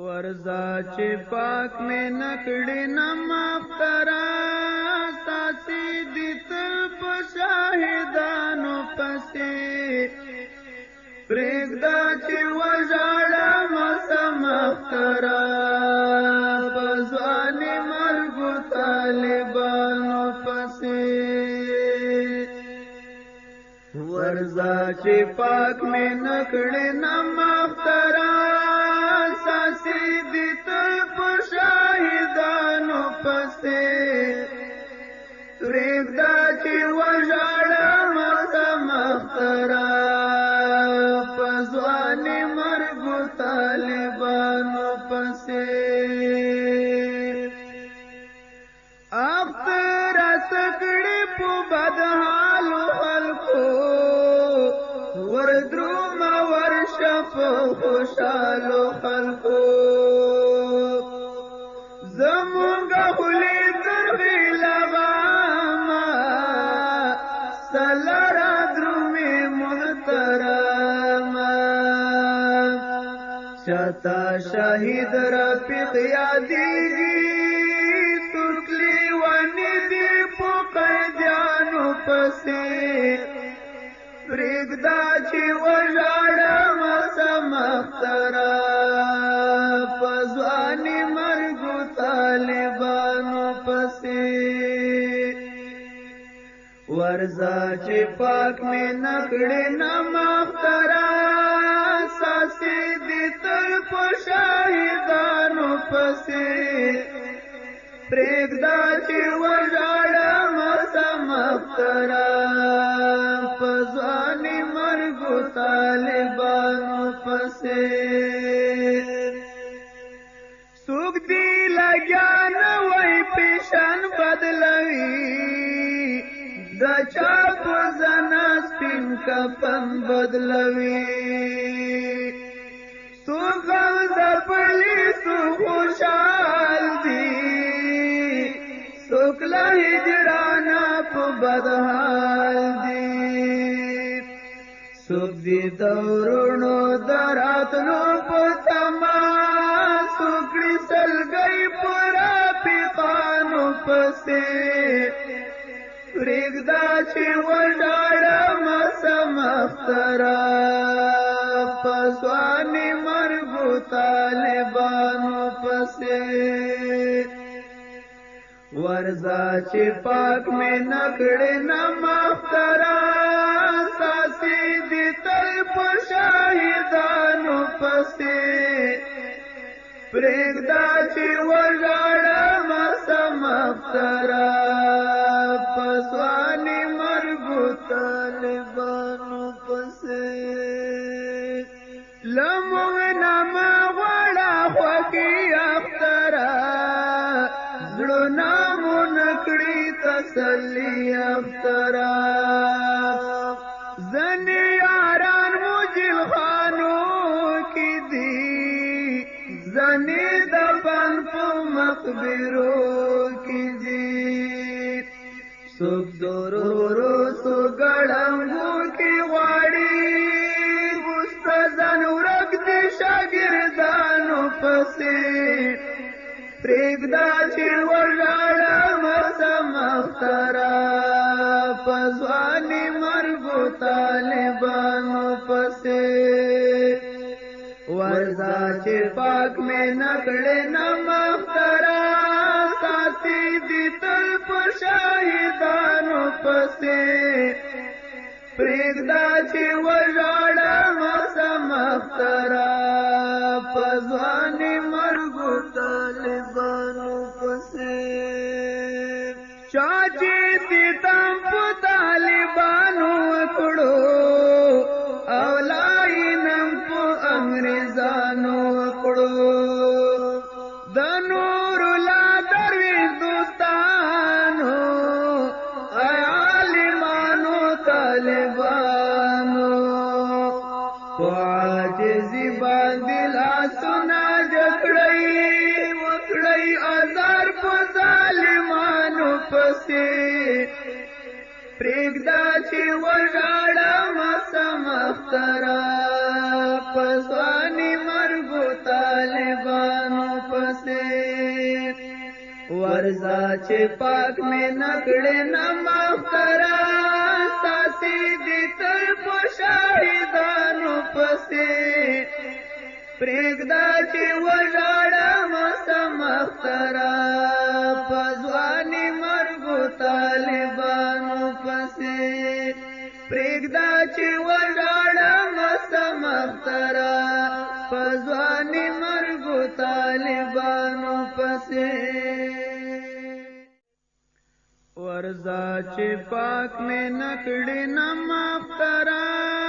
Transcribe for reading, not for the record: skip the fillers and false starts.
ورځه چې پاک مې نکړې نه مفترا ساسي دي تل په شاهدانو پسې پرېږده چې وژاړم مفترا په ځواني مرګو طالبانو پسې ورځه چې پاک مې نکړې نه مفترا ساسي دي تل په شاهدانو پسې پرېږده چې وژاړم مفترا په ځواني مرګو طالبانو پسې اختر سکړې په بدحالو خلکو وردروم ورشف خوشالو خلقو زمونگا خلی درغی لغاما سلرا درومی محتراما شتا شهید رفیق یادیگی ترکلی ونی دی پو قیدیانو پسی پرېږده چې وژاړم مفترا په ځواني مرګو طالبانو پسې ورځه چې پاک مې نکړې نه مفترا ساسي دي تل په شاهدانو پسې پرېږده چې وژاړم مفترا په ځواني مرګو طالبانو پسې څوک دې لګیا نه وای پیشن بدلوي د چا په زنه سپین کفن بدلوي څوک غم ځپلي څوک خوشحال دي څوک له هجرانه په بدحال دي څوک دې د ورونو د راتلو په تما څوک کړي سلګۍ په رفیقانو پسې پرېږده چې وژاړم مفترا په ځواني مرګو طالبانو پسې ورځه چې پاک مې نکړې نه مفترا ساسي دي تل په شاهدانو پسې پرېږده چې وژاړم مفترا په ځواني مرګو طالبانو پسې له موږ نه مه غواړه خوښي اختره زړونه مو نکړي تسلي اخترا ځنې یاران مو جلخانو کې دي ځنې دفن په مقبرو کې دي څوک ضرورو څو ګړنګو کې غواړي استادان ورک دي شاګردانو پسې پرېږده چې وژاړم مفترا په ځواني مرګو طالبانو پسې ورځه چې پاک مې نکړې نه مفترا ساسي دي تل په شاهدانو پسې پرېږده چې وژاړم مفترا په ځواني مرګو طالبانو پسې چا چې ستم په طالبانو وکړو او لاینم په انګریزانو وکړو د نور لا درویش دوستانو عالمانو طالبانو په عاجزي باندې لاسونه جکړئ وکړئ ازار په ظالمانو پسې پرېږده چې وژاړم مفترا په ځواني مرګو طالبانو ورځه چې پاک مې نکړې نه مخترا ستاسې دي تل په شاهدانو پسې پرېږده چې وژاړم سمخترا په ځواني مرګو طالبانو پسې پرېږده چې وژاړم سمخترا په ځواني مرګو طالبانو پسې ورځه چې پاک مې نکړې نه مخترا